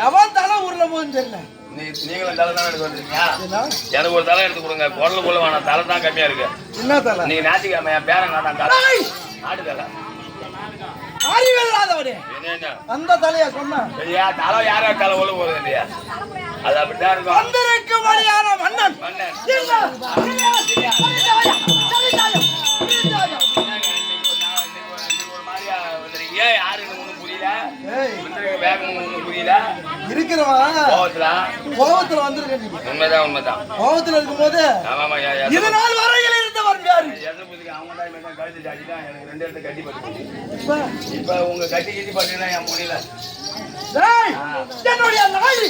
எவன் தலை ஊர்ல போகுதுன்னு தெரியல. நீங்களும் தலை தான் எடுத்து வந்துருக்கீங்க. எனக்கு ஒரு தலை எடுத்து கொடுங்க. குடல் கொள்ள வேணாம், தலை தான் கம்மியா இருக்கு. என்ன தலை? நீங்க ஞாயிற்றுக்கிழமை என் பேரன் காட்டான் ஆடு தலை. அந்த தலையா சொன்னா தலை யாரா தலை ஒழு போறது இல்லையா? அது அப்படித்தான் இருக்கும். வந்திருக்கு வழியான மன்னன் கோபத்துல வந்திருக்க. உண்மைதான் உண்மைதான். கோபத்துல இருக்கும்போது இதனால் வரையில் இருந்தவர் யாரு? ரெண்டு இடத்துல கட்டி பட்டு இப்ப உங்க கட்டி கட்டி பாத்தீங்கன்னா என் முடியல. என்னுடைய நாய்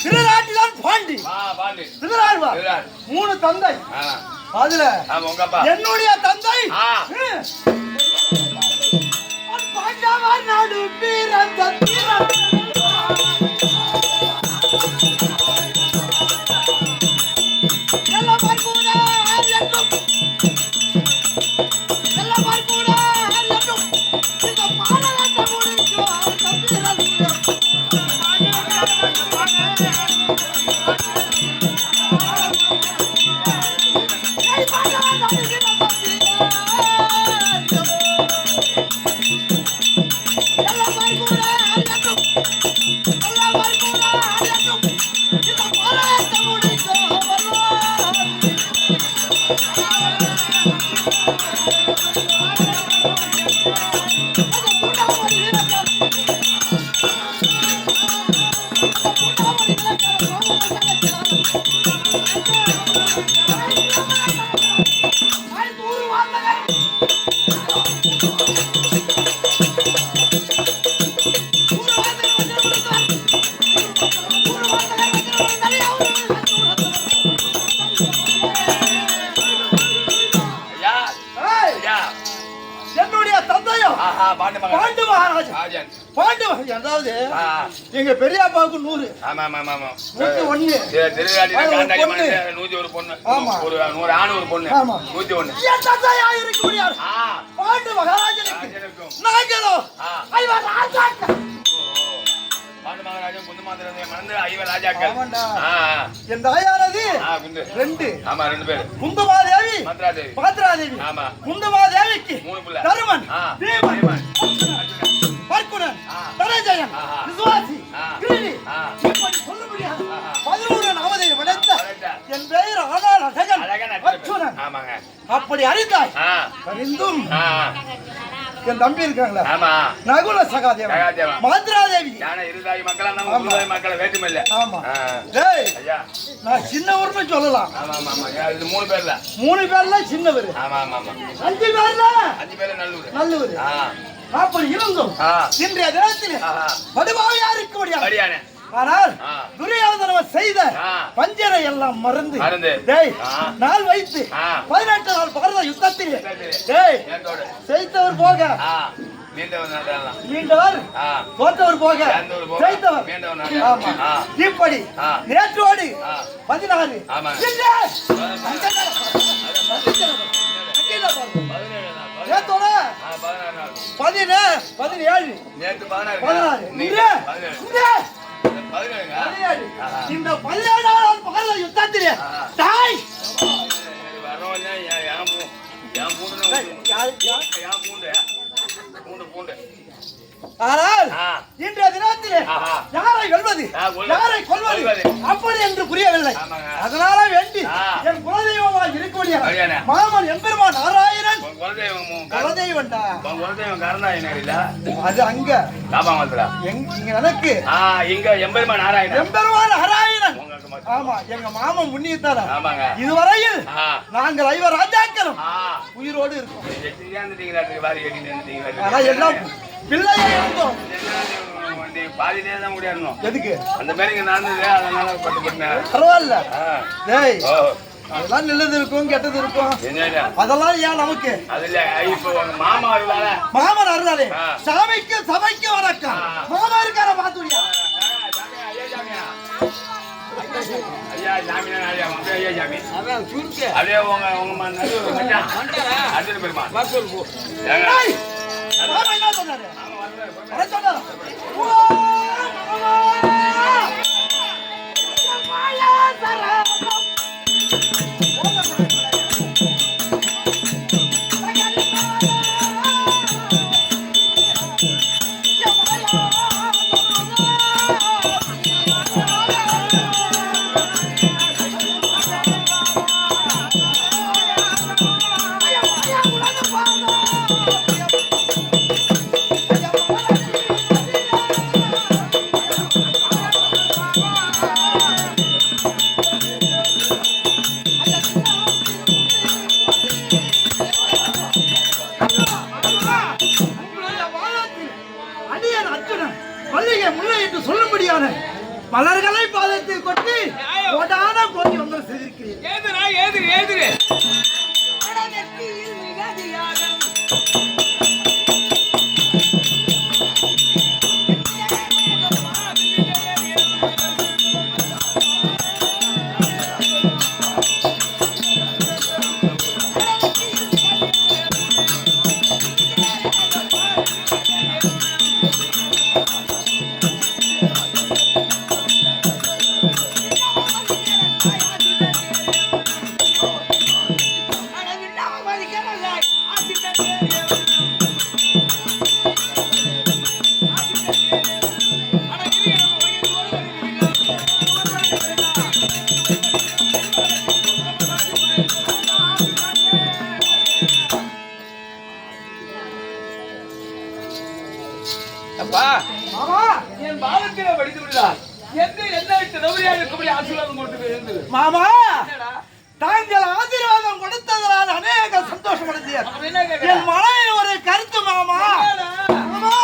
திருநாட்டிதான் பாண்டி திருநாள்வார் 3 தந்தை. அதுல என்னுடைய தந்தை பாண்டவர் நாடு பிறந்த பாண்டு மகாராஜா பாண்டு அதாவது எங்க பெரியப்பாவுக்கு 100 101 பொண்ணு ஆமா ஒரு 100 ஆண் ஒரு பொண்ணு 101 என் தந்தையா இருக்க முடியாது பாண்டு மகாராஜனுக்கு நாங்களோ ஐவா ராஜாக்கள் பாண்டு மகாராஜன் குந்து மாத்திரத்தை மறந்து ஐவா ராஜாக்கள் என் தாயாரது 2 ஆமா 2 பேர் குந்துமாதேவி மாத்ராதேவி ஆமா குந்துமாதேவிக்கு 3 பிள்ளை தருமன் பீமன் பர்க்குணன் தனஜயன் விசுவாசி கிருணி இப்படி சொல்ல முடியாது 11 நாமதை வளர்த்த என் பெயர் ஆனால் அழகன் அர்ஜுனன் ஆமாங்க அப்படி அறிந்தாய் அறிந்தும் என் தம்பி இருக்காங்களா ஆமா நகுல சகாதேவன் மாத்ராதேவி யானை இருதாய் மக்களா நம்ம உருவாய் மக்கள வேற்றுமை இல்ல ஆமா டேய் ஐயா நான் சின்னவர்னு சொல்லலாம் ஆமா ஆமா இது 3 பேர்ல 3 பேர்ல சின்னவர் ஆமா ஆமா ஆமா 5 பேர்ல நல்லூர் அப்படி இருந்தும் இன்றைய தினத்தில் படுபாவியா இருக்க முடியாது ஆனால் துரியோதனன் செய்த பஞ்சரை எல்லாம் மறந்து டேய் நாள் வைத்து 18 நாள் பாரத யுத்தத்தில் டேய் செய்தவர் போக மீண்டவர் தோற்றவர் போக செய்தவர் இப்படி நேற்றோடு 16 நேத்தோட 17 நேத்து 16 இந்த 17 பாரத யுத்தத்திலே தாய் ஆனால் இன்றைய தினத்திலே யாரை வெல்வது யாரை கொல்வது அப்படி என்று புரியவில்லை அதனால வேண்டி என் குலதெய்வமாக இருக்கக்கூடிய மாமன் எம்பெருமான் நாராயணன் குலதெய்வம்டா அது அங்க இங்க எனக்கு இங்க எம்பெருமான் நாராயணன் ஆமா எங்க மாமன் முன்னியத்தாரா இதுவரையில் நாங்கள் ஐவர் ராஜாக்களும் உயிரோடு இருக்கோம் ஆனா எல்லாம் பிள்ளையா இருந்தோம் பாதி நேரம் முடியாது எதுக்கு அந்த மாதிரி இங்க நடந்தது அதனால பரவாயில்ல டேய் அதெல்லாம் நல்லது இருக்கும் கெட்டது இருக்கும் அதெல்லாம் ஏன் நமக்கு மாமன் அருளாலே சாமிக்கு சபைக்கு வணக்கம் மாமா இருக்கார பாத்துடியா ஐயா ஜாமீன் ஐயா ஐயா ஜாமீன் அதான் சுருக்கு அப்படியே உங்க அர்ஜுன் பெருமான் மாமா என்ன சொன்னாரு வர சொன்னாரு மாயா சரபம் மலர்களை பாதத்தில் கொட்டி ஓடான கோடி வந்து செய்திருக்கிறேன் என்று என்ன திரவியா இருக்கக்கூடிய ஆசீர்வாதம் கொண்டு மாமா தாங்கள் ஆசீர்வாதம் கொடுத்ததனால் அநேக சந்தோஷம் அடைந்தீர். என் மனைவி ஒரு கருத்து மாமா. மாமா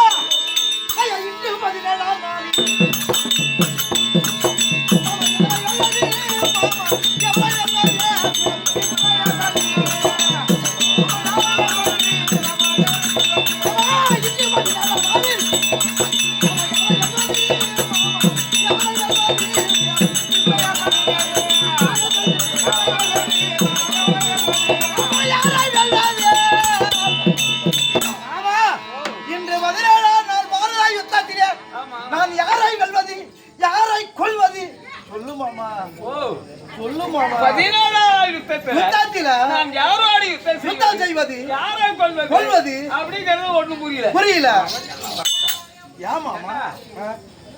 இன்று 17ஆம் நாள் நான் யாரை வெல்வது யாரை கொல்வது சொல்லு மாமா. சொல்லு மாமா. 17ஆம் யுத்தத்தில் நான் யாரோடு யுத்தம் செய்வது யாரை கொல்வது அப்படிங்கிறது ஒண்ணும் புரியல. யா மாமா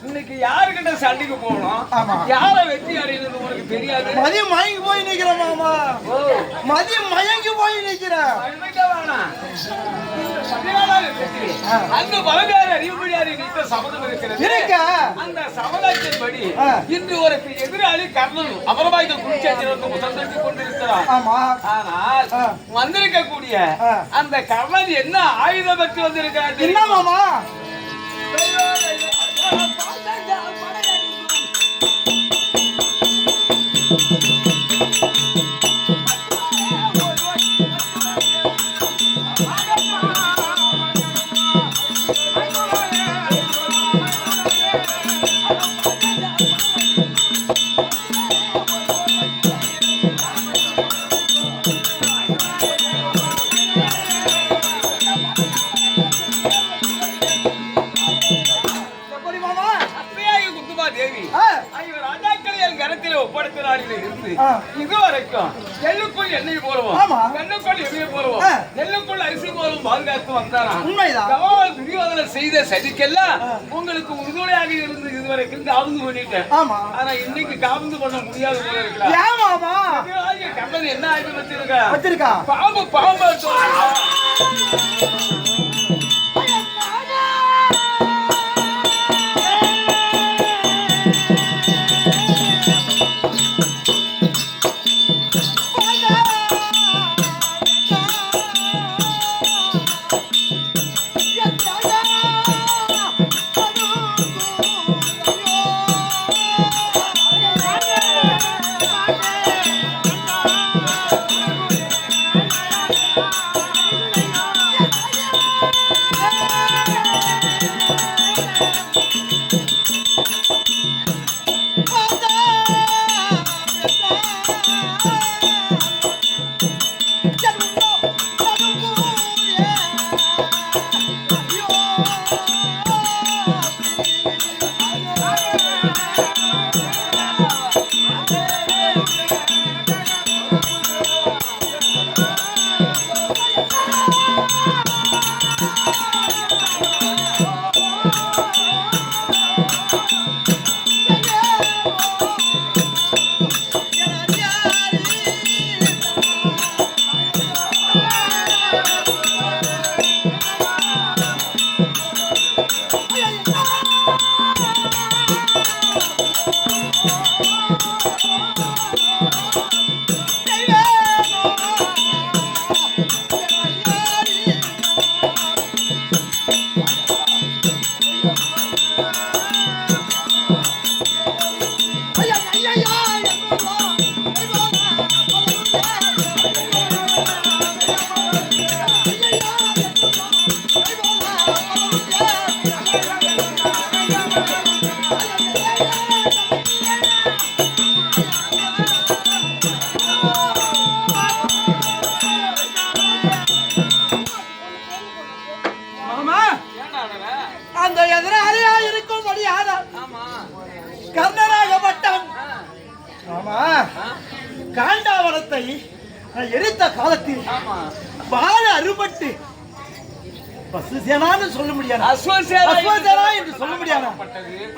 இன்னைக்கு யாருக்கிட்ட சண்டைக்கு போகணும் யார வெற்றி அடைகிறது உனக்கு தெரியாது. மதியம் மயங்கி போய் நிக்கிற மாமா. மதியம் மயங்கி போய் நிக்கிறேன். அங்கு பலகார அறிவுபடியார் என்கிட்ட சபதம் இருக்கிறது. அந்த சபதத்தின்படி இன்று ஒரு எதிராளி கர்ணன் அமரபாய்க்கு குளிச்சாட்சி சந்தரித்துக் கொண்டிருக்கிறார். ஆனால் வந்திருக்கக்கூடிய அந்த கர்ணன் என்ன ஆயுதம் பெற்று வந்திருக்கிறார் என்ன மாமா? இதுவரைக்கும் எள்ளுக்குள் எண்ணெய் போடுவோம் கண்ணுக்குள் எண்ணெய் போடுவோம் நெல்லுக்குள் அரிசி போலும் பாதுகாத்து வந்தாராம். துரியோதனை செய்த சதிக்கெல்லாம் உங்களுக்கு உறுதுணையாக இருந்து இதுவரைக்கும் காவந்து பண்ணிட்டேன். ஆனா இன்னைக்கு காவந்து பண்ண முடியாது போல இருக்கலாம். கண்ணன் என்ன ஆயுதம் வச்சிருக்கா? பாம்பு பாம்பு காண்டாவரத்தை எரித்த காலத்தில் வாழ அறுபட்டு பசுசேனான்னு சொல்ல முடியாது, அஸ்வசேனா என்று சொல்ல முடியாது.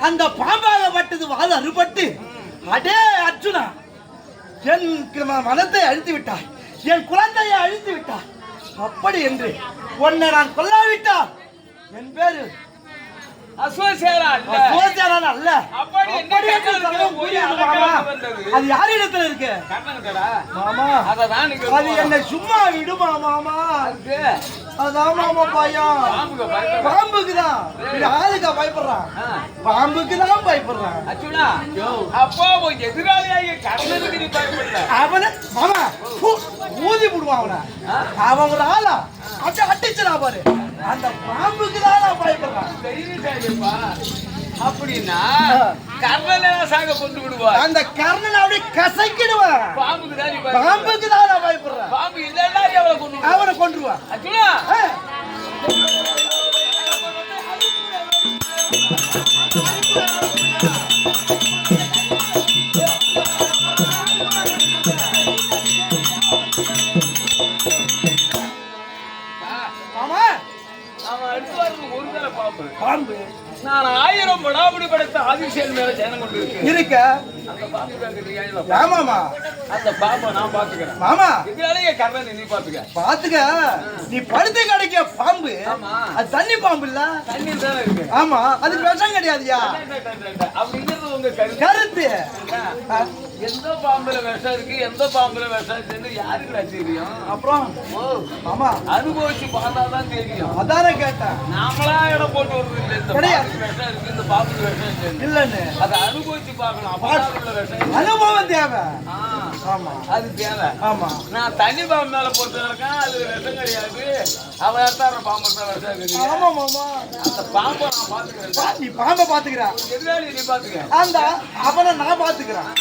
அந்த பாம்பாகப்பட்டது வாழ அறுபட்டு, அடே அர்ஜுனா, என் மனத்தை அழித்து விட்டார், என் குழந்தையை அழித்து விட்டார். அப்படி என்று உன்னை நான் கொல்லாவிட்டால் என் பேரு அசோசியேரா இல்ல அசோசியேரா அல்ல. அப்படி என்ன போய் அது யார் இடத்துல இருக்கு? கண்ணன்டா மாமா அததான் நீங்க அது என்ன சும்மா விடுமா மாமா? அதான் மாமா பயம். பாம்புக்கு தான். இது ஆளுக்கா பயப்படுறான்? பாம்புக்கு தான் பயப்படுறான். அச்சுனா அப்போ எதிராளியாக கர்ணனுக்கு நீ பயப்படல. அவனை மாமா ஊதி போடுவான் அவனை. அவன் ஒரு ஆளா அடிச்சுடா பாரு. அந்த பாம்புக்கு தான் நான் பயப்படுறான். தைரியசாலிப்பா. அப்படின்னா கர்ணனை சாக கொண்டு விடுவா. அந்த கர்ணனை அப்படியே கசக்கிடுவான். பாம்புக்கு தான் பாம்புக்கு தான் நான் பயப்படுறேன். பாம்பு இல்லன்னா அவனை கொன்றுவான். அச்சுனா பாம்பு நான் 1000 படாபடி படைத்த ஆதிசேன் மேல ஜனம் கொண்டு இருக்க அந்த பாம்பு ஆமாமா அந்த பாம்பை நான் பாத்துக்கிறேன் மாமா. இதுலயே கர்ணன் நீ பாத்துக்க. நீ படுத்து கிடைக்க பாம்பு அது தண்ணி பாம்பு இல்ல, தண்ணி தானே இருக்கு. ஆமா அதுக்கு விஷம் கிடையாதுயா. அப்படிங்கிறது உங்க கருத்து. எந்த பாம்புல விஷம் இருக்கு எந்த பாம்புல விஷம் இருக்குன்னு யாருக்கு தெரியும்? அப்புறம் ஆமா அனுபவிச்சு பார்த்தாதான் தெரியும். அதானே கேட்டேன். நாமளா இடம் போட்டு வருது இல்ல. இந்த பாம்புக்கு விஷம் இருக்கு இந்த பாம்புக்கு விஷம் இல்லன்னு அதை அனுபவிச்சு பார்க்கணும். அனுபவம் தேவை. ஆமா அது தேவை. ஆமா நான் தண்ணி பாம்பு மேல போட்டு இருக்கேன். அது விஷம் கிடையாது. அவன் எடுத்தார பாம்பு தான் விஷம் இருக்கு. ஆமா மாமா அந்த பாம்பை நான் பாத்துக்கிறேன். நீ பாம்பை பாத்துக்கிற. எதிராளி நீ பாத்துக்க. அந்த அவனை நான் பாத்துக்கிறேன்.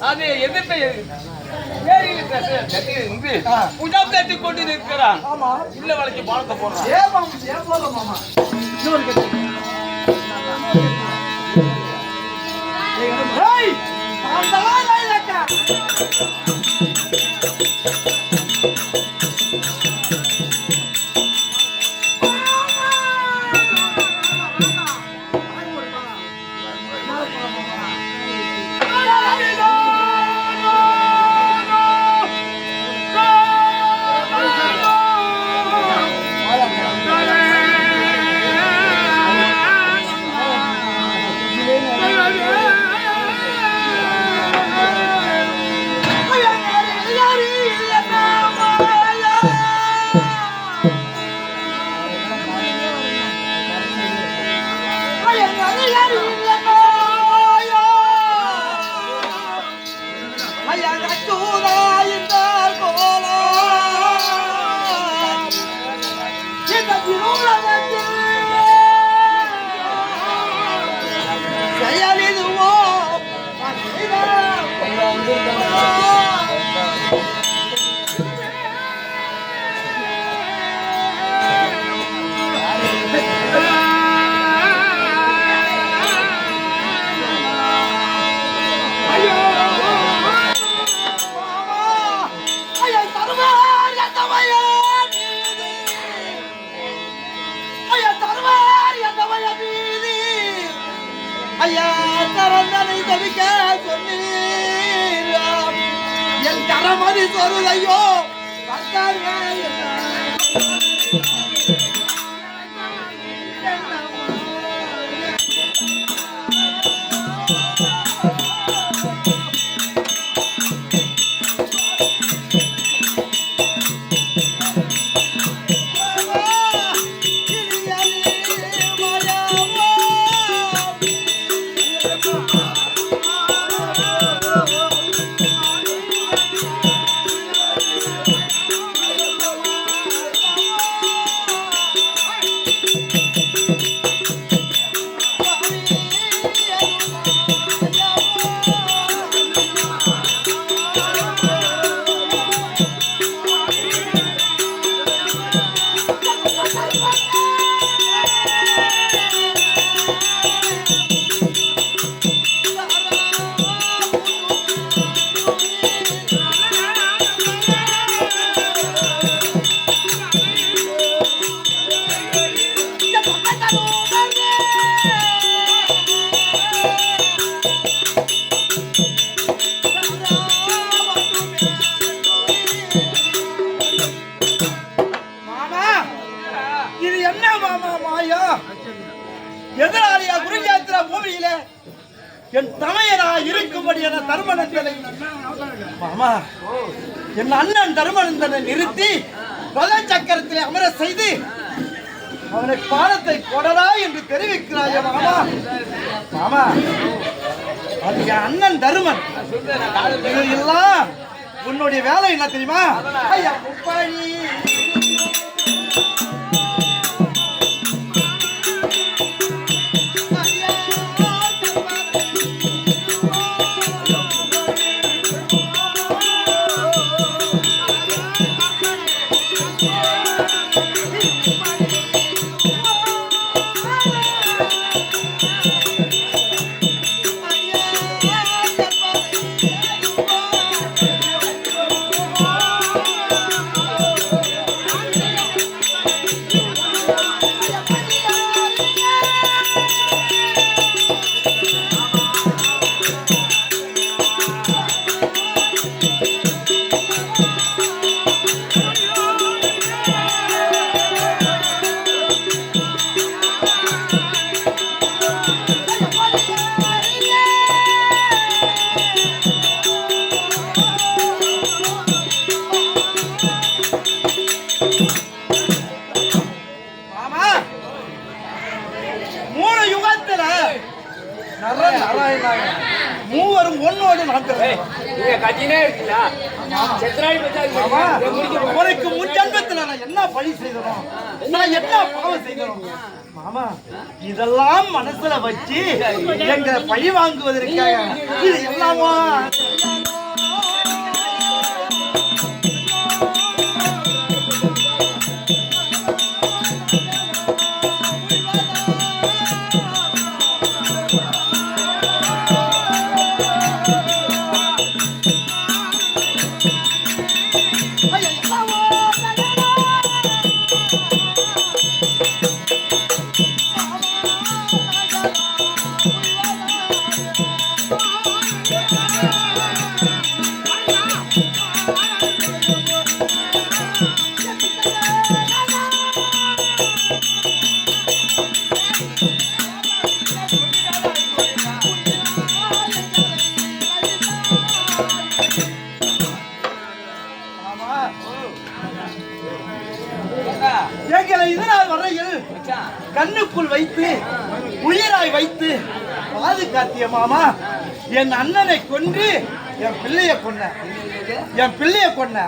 அது எதிர்த்து புஜம் தட்டி கொண்டு நிற்கிறான். இல்ல வளைச்சு பாலத்தை போடுறான். ஐயா தரந்தனை தவிக்க சொன்னீர் என் தரமதி சொருதையோ எதிராளியா குருஜாத்திரா பூமியில என் தமையனா இருக்கும்படி என தர்மனந்தனை மாமா என் அண்ணன் தர்மனந்தனை நிறுத்தி பத சக்கரத்திலே அமர செய்து அவனை பாலத்தை கொடரா என்று தெரிவிக்கிறாய் மாமா. மாமா அது என் அண்ணன் தருமன். எல்லாம் உன்னுடைய வேலை என்ன தெரியுமா? ஐயா முப்பாடி மூவரும் ஒன்னோடு உனக்கு முன்ஜன்மத்தில் நான் என்ன பழி செய்தோம், நான் என்ன பாவம் செய்தோம் மாமா, இதெல்லாம் மனசுல வச்சு எங்க பழி வாங்குவதற்காக இது எல்லாமா எங்களை இதனால் வரையில் கண்ணுக்குள் வைத்து உயிராய் வைத்து பாதுகாத்திய மாமா என் அண்ணனை கொன்று என் பிள்ளைய கொன்ன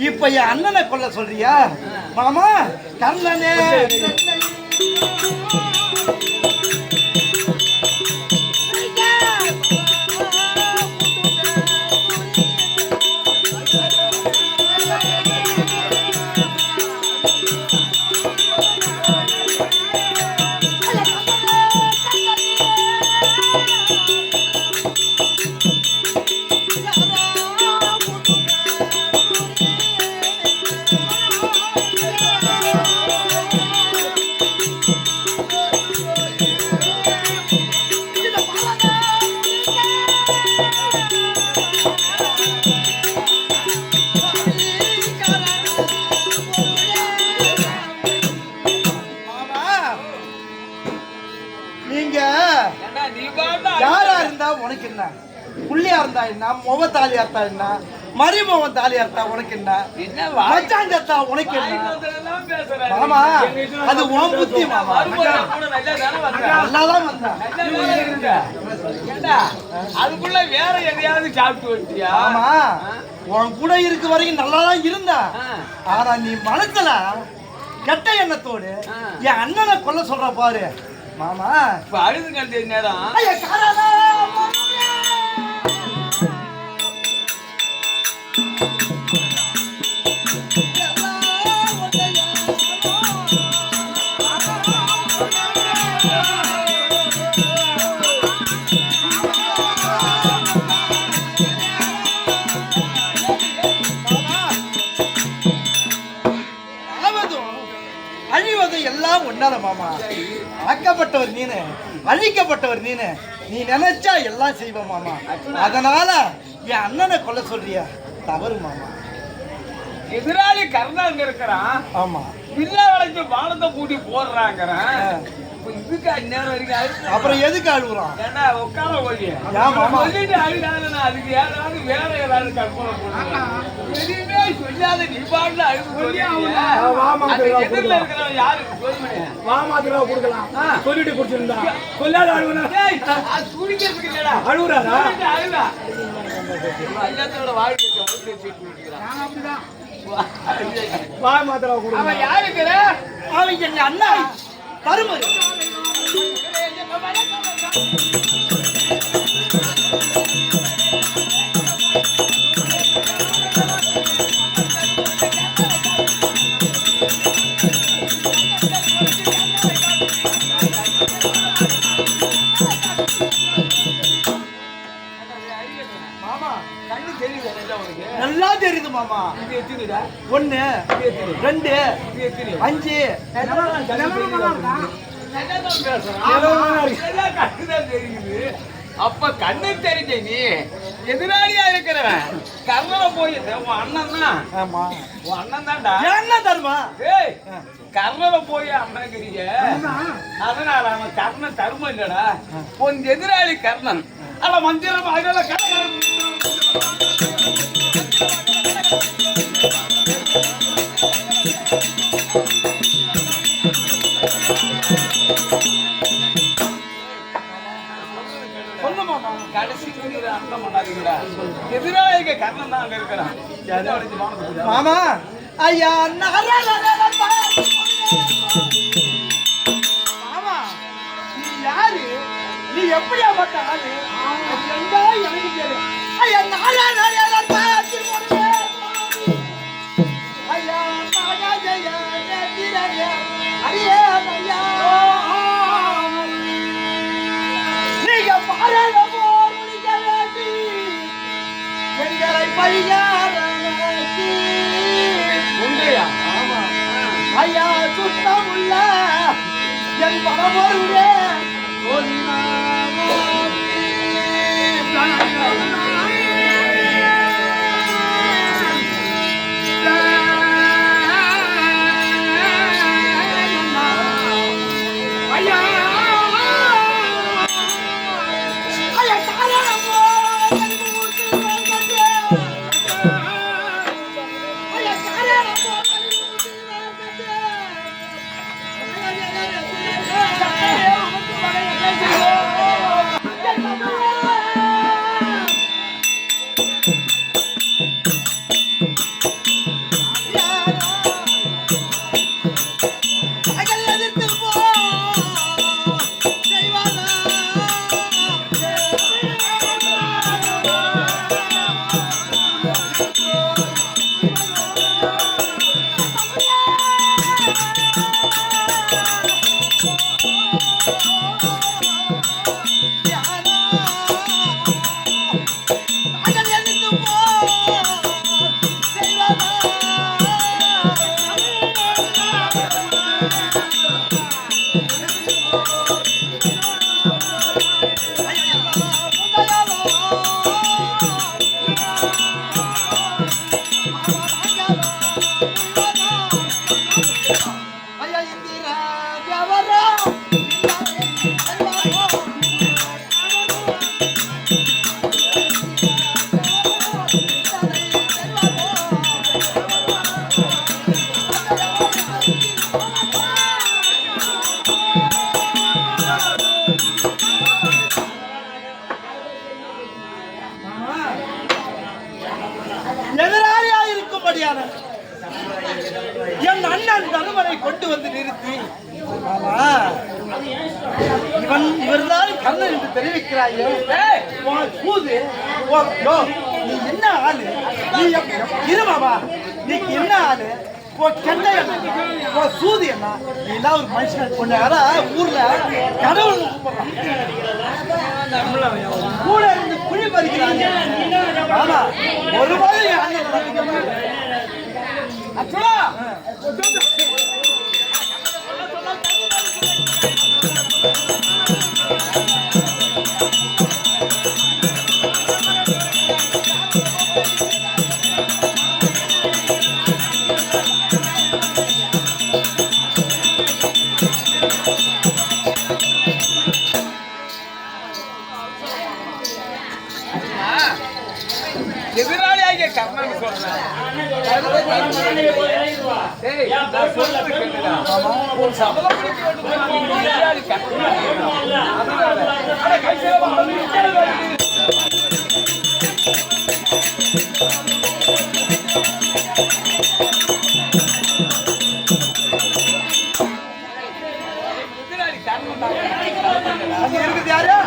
இப்ப என் அண்ணனை கொல்ல சொல்றியா மாமா கர்ணனே யாரா இருந்தா உனக்கு என்ன புள்ளியா இருந்தா என்ன முகத்தாலியா இருந்தா என்ன மரிமுகம் தாலியா இருந்தா உனக்கு என்ன மச்சாங்கத்தா உனக்கு என்ன மாமா அது உன் புத்தி மாமா நல்லாதான் வந்தா அதுக்குள்ள வேற எதையாவது சாப்பிட்டு வச்சியா ஆமா உன் கூட இருக்க வரைக்கும் நல்லாதான் இருந்தா ஆனா நீ மனசுல கெட்ட எண்ணத்தோடு என் அண்ணனை கொல்ல சொல்ற பாரு மாமா இப்ப அழுது கண்டு நேரம் எல்லாம் ஒன்னால மாமா ஆக்கப்பட்டவர் நீனு அழிக்கப்பட்டவர் நீனு நீ நினைச்சா எல்லாம் செய்வ மாமா அதனால என் அண்ணனை கொல்ல சொல்றியா தவறு மாமா எதிராளி கர்ணாங்க இருக்கிறான் ஆமா வில்லா வளைச்சு பாலத்தை பூட்டி போடுறாங்கிறான் இதுக்கு அந்நேரம் வரைக்கும் அப்புறம் எதுக்கு அழுகுறான் ஏன்னா உட்கார ஒழிய சொல்லிட்டு அழுகாதுன்னா அதுக்கு ஏதாவது வேற ஏதாவது கற்பனை பண்ணுவாங்க எதுவுமே சொல்லாத நீ பாட்டுல அழுகு எதிரில் இருக்கிறவன் யாருக்கு மாமாத்திரம் கொடுக்கலாம் சொல்லிட்டு குடிச்சிருந்தா சொல்லாத அழுகுனா அது துடிக்கிறதுக்கு இல்லடா அழுகுறாரா அழுகா எல்லாத்தோட வாழ்க்கை அப்படிதான் மாமாத்திரம் கொடுக்கலாம் அவன் யாருக்கிற அவன் எங்க அண்ணா தருமரு நல்லா தெரியுது மாமா ஒண்ணு 2 5 அப்ப கண்ணு தெரிஞ்ச நீ எதிராளியா இருக்கிறவன் கர்ணனை போய் உன் அண்ணன் தான் உன் அண்ணன் தான்டா என்ன தருமா ஏய் கர்ணனை போய் அண்ணகிரிய அதனால அவன் கர்ணன் தருமம் இல்லடா உன் எதிராளி கர்ணன் அவ மந்திரம் அதனால கடைசி அர்த்தம் பண்ணாதீங்களா எதிராளிக கர்ணன் தான் அங்க இருக்கிறான் மாமா ஐயா மாமா நீ யாரு நீ எப்படியா பட்ட ஆளு எனக்கு தெரியும் ஐயா நீங்க பாராத போர் முடிக்க வேண்டி எங்களை பழியாரி உண்மையா ஆமா ஐயா சுத்தம் உள்ள என் பரமருடைய என் அண்ணன் தனுவனை கொண்டு வந்து நிறுத்தி, ஆமா இவர்தான் கண்ணன் என்று தெரிவிக்கிறாயே. நீ என்ன ஆளு? நீ இருமாவா? நீ என்ன ஆளு? சூது என்ன? நீ எல்லாம் ஒரு மனுஷன் பொண்ணு. ஊர்ல கடவுள் கூட இருந்து குழி பறிக்கிறாங்க. ஆமா ஒரு மாதிரி எதிராளியாக கர்ணன் சொல்றேன். இருக்குது யாரு?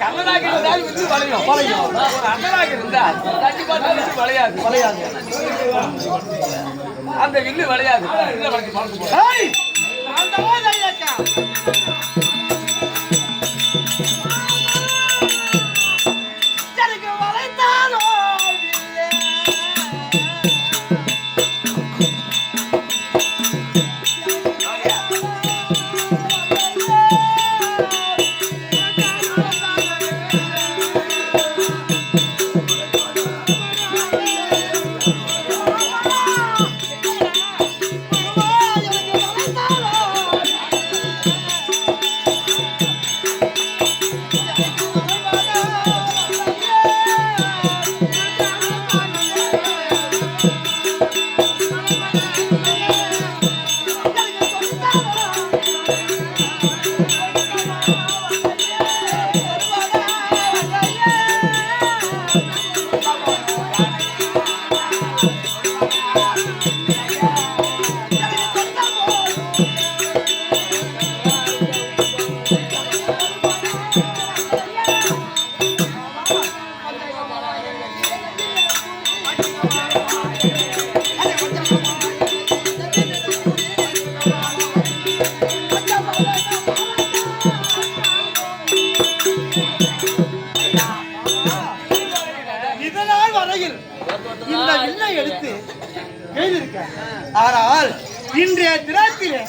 கண்ணனாக இருந்தால் விட்டு வளையும், அண்ணனாக இருந்தால் கண்டிப்பாக வளையாது. அந்த வில்லு வளையாது. இந்த வில்லை எடுத்து கைதிருக்க. ஆனால் இன்றைய தினத்திலே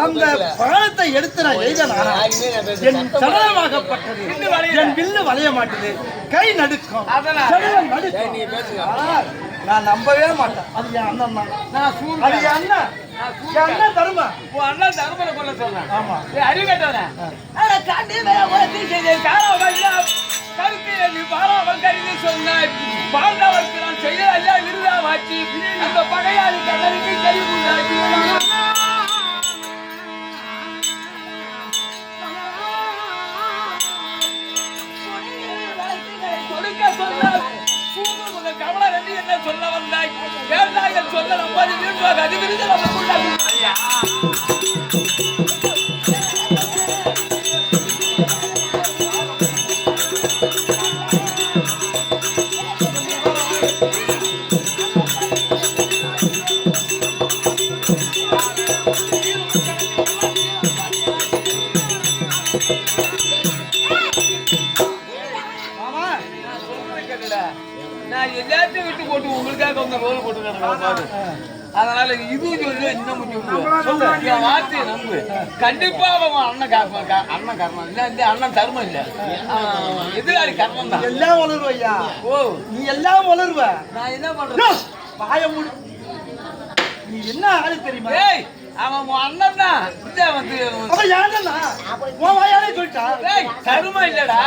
அந்த பழத்தை எடுத்து நான் எழுதனா என் சடலமாகப்பட்டது. என் வில்லு வளைய மாட்டேது, கை நடுக்கும், சடலம் நடுக்கும். நான் நம்பவே மாட்டேன். அது என் அண்ணன் தான். அது என் அண்ணன். என் அண்ணன் தருமா? உன் அண்ணன் தருமனை கொள்ள சொன்னேன். ஆமா அறிவு கேட்டவன கருத்து நீ பாராமல் கருதி சொன்னாய். பாண்டவருக்கு நான் செய்ய ஐயா விருதாவாச்சு. அந்த பகையாளி கண்ணனுக்கு கழிவுண்டாக்கி கொடுக்க சொன்ன என்ன சொல்ல வந்தாய் வேண்டாங்கள் சொல்ல நம்பாது விரும்புவாங்க அது விருது நம்ம ஐயா நான் எல்லாத்தையும் விட்டு போட்டு உங்களுக்காக கொஞ்சம் ரோல் போட்டு அதனால இதுவும் சொல்லு இன்னும் சொல்லு என் வார்த்தையை நம்பு கண்டிப்பா அவன் அண்ணன் கர்மம் இல்ல இந்த அண்ணன் தர்மம் இல்ல எதிராளி கர்மம் தான் எல்லாம் வளருவ ஐயா. ஓ நீ எல்லாம் வளருவ. நான் என்ன பண்றேன் பாய முடி. நீ என்ன ஆளு தெரியுமா? ஏய் அவன் அண்ணன் தான் இந்த வந்து அவன் யாருன்னா உன் வாயாலே சொல்லிட்டா. ஏய் கர்மம் இல்லடா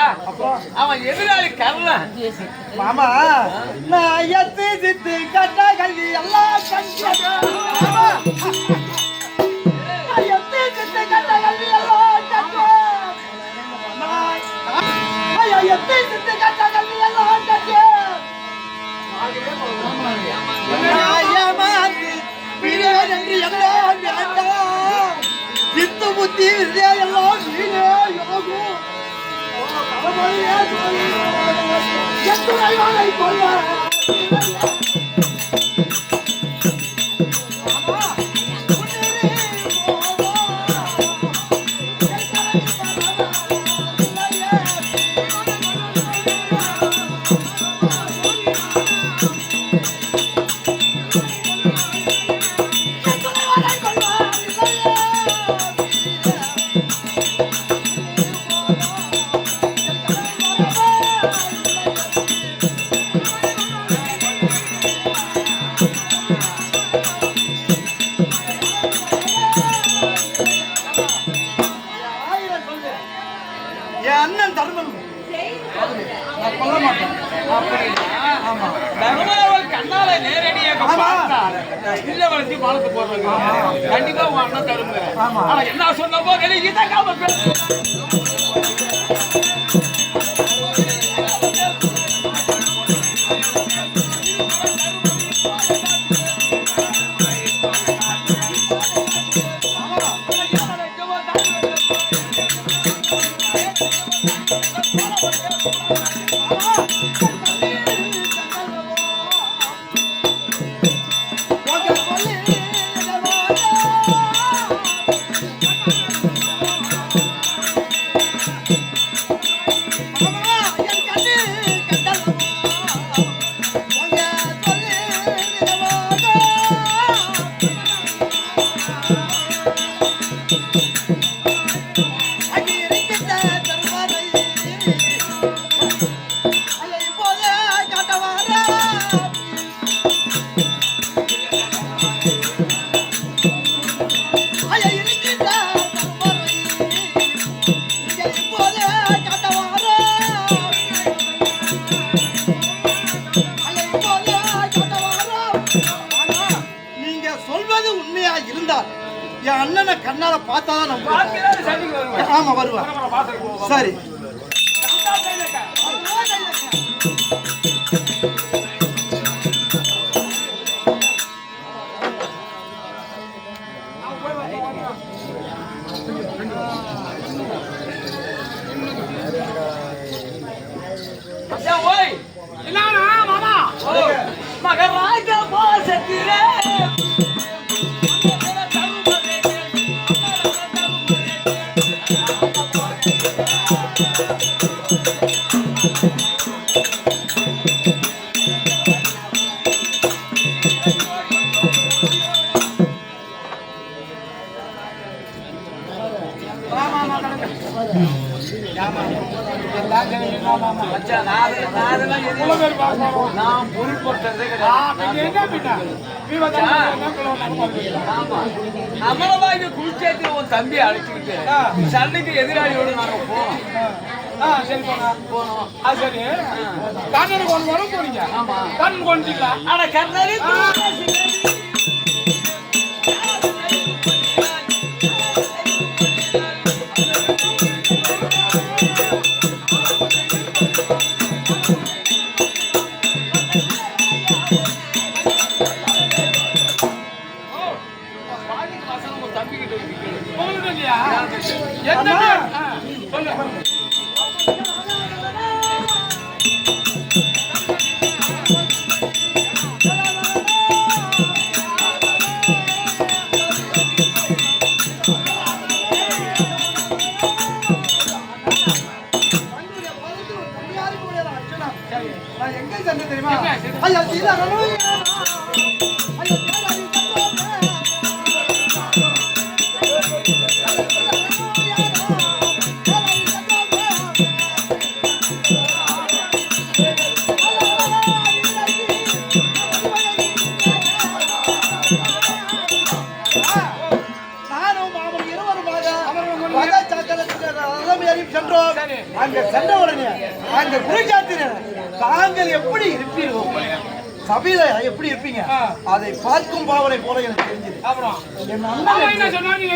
அவன் எதிராளி கர்மம் மாமா நான் எத்து சித்து கட்ட கல்வி எல்லாம் கண்டியா எத்து சித்து கட்ட கல்வி எல்லாம் கண்டியா எத்து சித்து கட்ட கல்வி எல்லாம் கண்டியா என்று எல்லாம் வேண்டாம் சித்து புத்தி வித்யா எல்லாம் வீணே யோகம் எத்துறைவானை கொள்ள அண்ணன் தர்மம் நான் சொல்ல மாட்டேன். கண்ணால நேரடியாக இல்ல வளர்ச்சி பாலத்து போடுறது கண்டிப்பா உங்க அண்ணன் தருங்க. ஆனா என்ன சொன்னப்போ இதாக்காம என் அண்ணனை கண்ணால பார்த்தாதான் நம்ம ஆமா வருவா. சரி மகராஜ போசத்திலே நான் பொருட்படுத்துறதே அமலவாய்க்கு குளிச்சேத்து உன் தம்பி அழைச்சிக்கிட்டு சண்டைக்கு எதிராளியோடு நாங்க போனோம். சரி போனோம். சரி கண்ணனுக்கு ஒன்று வரும் போறீங்க. ஆமா கண்ணன் கொண்டுங்களா? ஆனா கண்ணனே சென்றோம். அங்க சென்ற உடனே அங்க குருஜாத்திரர் தாங்கள் எப்படி இருப்பீர்கள், சபையில எப்படி இருப்பீங்க அதை பார்க்கும் பாவனை போல எனக்கு தெரிஞ்சது. அப்புறம் என் அண்ணன் என்ன சொன்னாரு?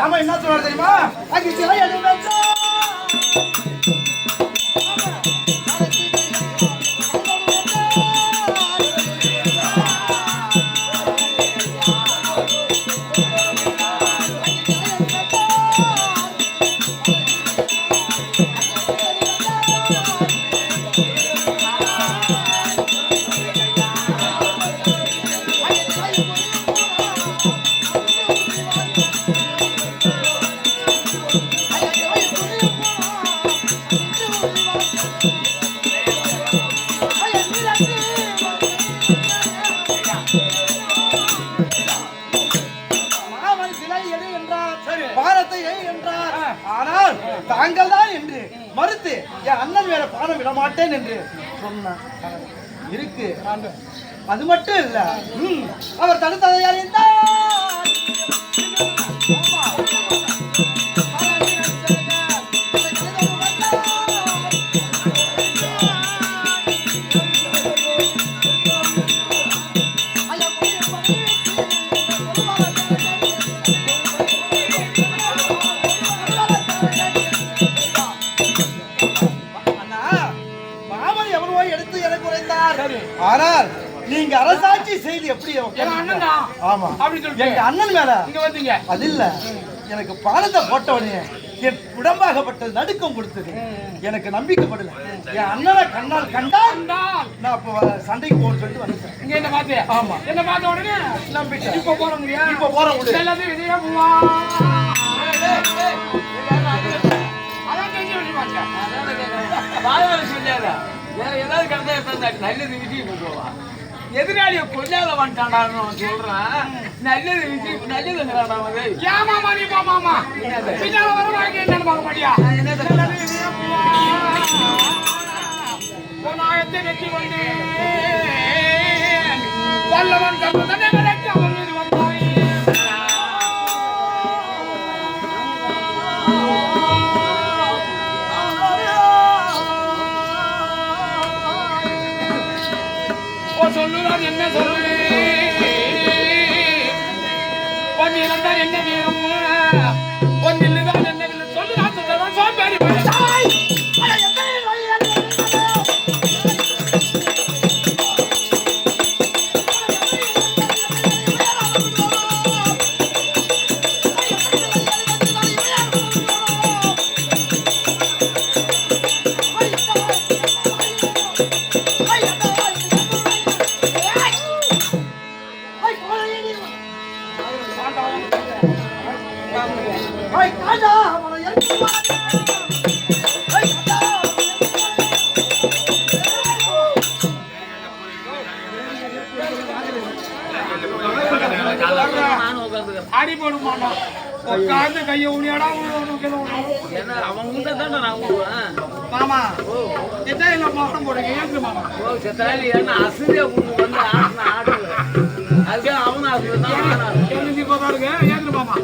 ஆமா, என்ன சொன்னாரு தெரியுமா? அங்க சிலை எடுத்து தாங்கள் தான் என்று மறுத்து என் அண்ணன் வேற பானம் விட மாட்டேன் என்று சொன்ன இருக்கு. அது மட்டும் இல்ல, அவர் தடுத்ததை அறிந்தார். ஆனால் நீங்க அரசாட்சி செய்து எப்படி? ஆமா, எங்க அண்ணன் மேல அது இல்ல, எனக்கு பாலத்தை போட்டவனே என் உடம்பாகப்பட்டது நடுக்கம் கொடுத்தது. எனக்கு நம்பிக்கைப்படல. என் அண்ணனை கண்ணால் கண்டால் நான் அப்ப சண்டைக்கு போகணும்னு சொல்லிட்டு வந்துட்டேன். இங்க என்ன பார்த்தேன்? ஆமா, என்ன பார்த்த உடனே நம்பிட்டேன். இப்ப போற முடியாது, இப்ப போற முடியாது. எல்லாத்தையும் விஜயா போவா. அதான் தெரிஞ்சு வச்சு மாட்டேன். வாயால சொல்லாத, வேற ஏதாவது கடந்தா நல்லது விஜய் போவா. எதிராளிய கொல்லாத வந்துட்டான்னு சொல்றான். நல்லது விஜய், நல்லது ஏன் மாமா நீ போ மாமா, பின்னால வர வாங்க என்னன்னு பார்க்க மாட்டியா? நாயத்தை வெற்றி கொண்டு வல்லவன் கற்பனை விளக்கி அவன் மீது வந்தாய். சொல்லுதான் என்ன சொல்லு, பொன் இழந்தால் என்ன வீரம், பொன் இல்லுதான் என்ன இல்லை, சொல்லுதான் சொல்லுதான் சோம்பேறி தாய். அடி போடும் உட்கார்ந்து கையை உனியாடா அவன் தான் நான் மாமா எத்தனை மாசம் போடுங்க ஏற்று மாமா என்ன அசதியா வந்து ஆடு அதுக்கு அவன் எழுதி போதாருங்க ஏற்று மாமா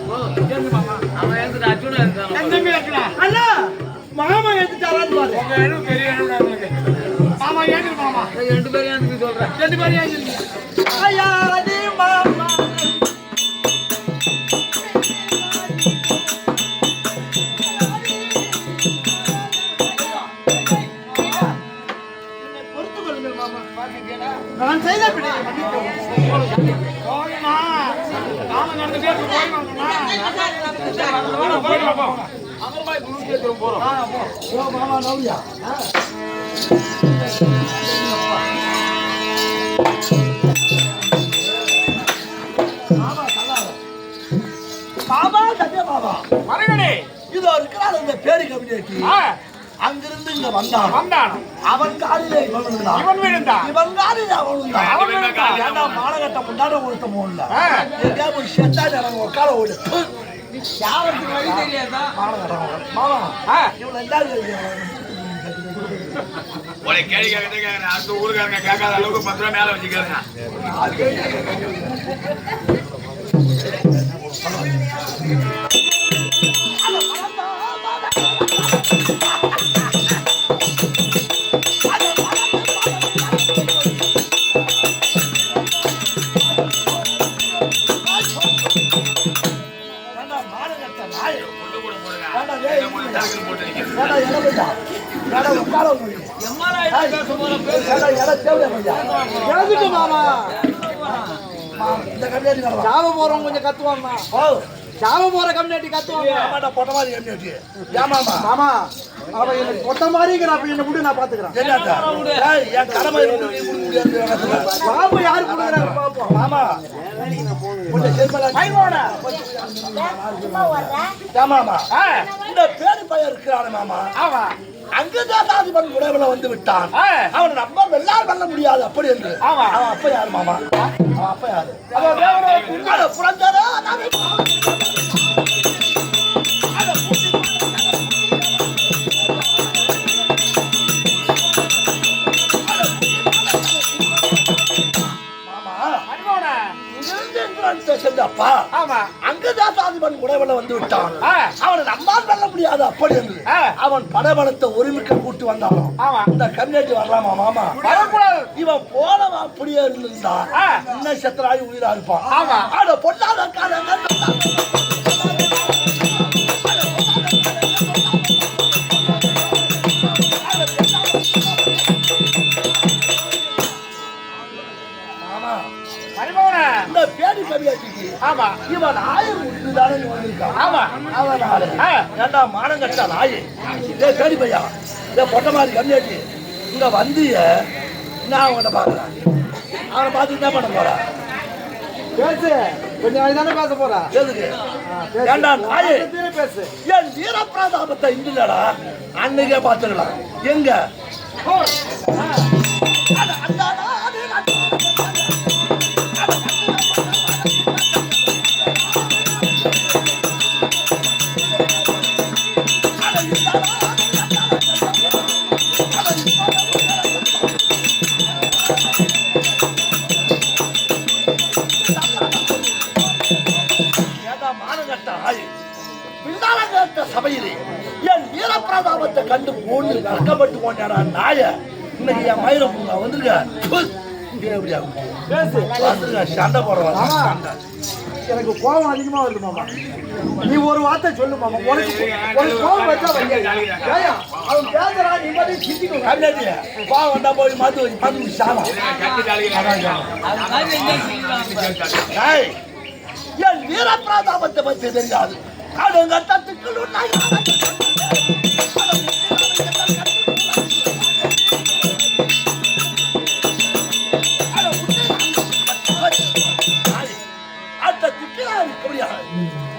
ஏற்று மாமா அவன் எழுந்துட்டு அச்சுனா இருக்கான் தம்பி வைக்கிறா அண்ணா மாமா எடுத்துட்டாரான்னு பாரு. உங்க இடம் பெரிய இடம். மாமா ஏற்று மாமா ரெண்டு பேரும் எனக்கு சொல்றேன். ரெண்டு பேரும் ஏற்று ஐயா மாமா நான் செய்த பிழை பாபா சத்ய பாபா மரகனே இதோ இருக்கிறார் அந்த பேரு கவிதைக்கு அங்கிருந்து இங்க வந்தான் அவன் காலிலே இவன் விழுந்தான் இவன் காலிலே அவன் விழுந்தான் மானகட்ட முன்னாடி ஒருத்த போகல எங்கேயா போய் செத்தா எனக்கு உட்கார ஓடு யாருக்கு வழி தெரியாதா மாமா இவன் ரெண்டாவது ஒரு கேள்வி கேட்கறேன் அடுத்த ஊருக்காரங்க கேட்காத அளவுக்கு 10 ரூபா மேல வச்சுக்கிறேன் சாவ போறோம் கொஞ்சம் கத்துவாங்க சாவ போற கம்யூனிட்டி கத்துவாங்க பொட்ட மாதிரி கம்யூனிட்டி ஏமாமா ஆமா அவன் எனக்கு பொட்ட மாதிரி அப்ப என்ன விட்டு நான் பாத்துக்கிறேன் என் கடமை பாபு யாரு கொடுக்குறாங்க பாப்போம் ஆமா இந்த பேரு பையன் இருக்கிறானே மாமா ஆமா அங்கதாதிபன் உறவுல வந்து விட்டான் அவனை நம்ம வெள்ளால் வெல்ல முடியாது அப்படி என்று அவன் அப்ப யாரு மாமா அவன் அப்ப யாரு புரஞ்சரா சென்றப்பா அங்கதாதிபன் உறவுல வந்து விட்டான் அவனை நம்மால் வெல்ல முடியாது அப்படி என்று அவன் படபலத்தை ஒருமிக்க கூட்டு வந்தானோ இந்த கம்யூனிட்டி வரலாமா மாமா இவன் போனவன் அப்படியே இருந்திருந்தா இன்னும் செத்தராகி உயிரா இருப்பான் ஆனா பொல்லாத காலங்கள் பேடி கவியாச்சிக்கு இவன் ஆயம் முடிந்துதானே வந்திருக்கான் ஏண்டா மானம் கட்டா நாயே பேடி பையா பொட்ட மாதிரி கவியாச்சி இங்க வந்து நான் அவன்கிட்ட பாக்குறேன் அவனை பார்த்து என்ன பண்ண போற பேசு கொஞ்சம் தானே பேச போற ஏண்டா நாயே பேசு என் வீரப்பிரதாபத்தை இந்துலடா அன்னைக்கே பார்த்துக்கலாம் எங்க சபையிலே என் வீரப்பிரதாபத்தை கண்டு போன்னு கஷ்டப்பட்டு போனா நாய இன்னைக்கு என் மயிரம் வந்திருக்க சண்டை போடுறேன் எனக்கு கோபம் அதிகமா வருது மாமா நீ ஒரு வார்த்தை சொல்லு மாமா உனக்கு கோபம் வச்சா அவன் பேசுறான் நீ மட்டும் சிந்திக்கும் கோபம் வந்தா போய் மது சாமா என் வீரப்பிரதாபத்தை பற்றி தெரியாது அடுங்கத்துக்கு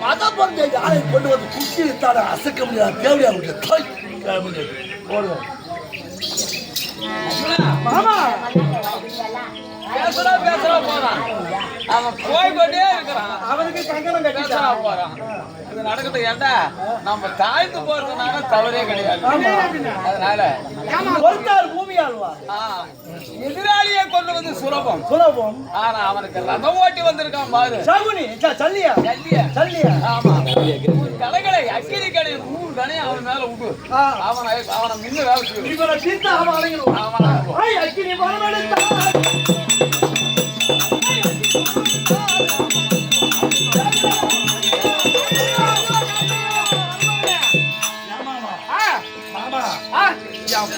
மத பொருளை யாரை கொண்டு வந்து குட்டி விட்டாட அசைக்க முடியாது தேவையா மாமா பேசுறா போறான் அவன் போய் கொண்டே இருக்கிறான் அவனுக்கு கங்கணம் கட்டிட்டா போறான் இது நடக்குது ஏண்டா நம்ம தாழ்ந்து போறதுனால தவறே கிடையாது அதனால ஒருத்தார் பூமி ஆழ்வா எதிராளியை கொண்டு வந்து சுலபம் ஆனா அவனுக்கு ரதம் ஓட்டி வந்திருக்கான் பாரு சகுனி சல்லியா ஆமா கடைகளை அக்கிரி கடை 100 கடையை அவன் மேல விட்டு அவனை முன்ன வேலை அக்கினி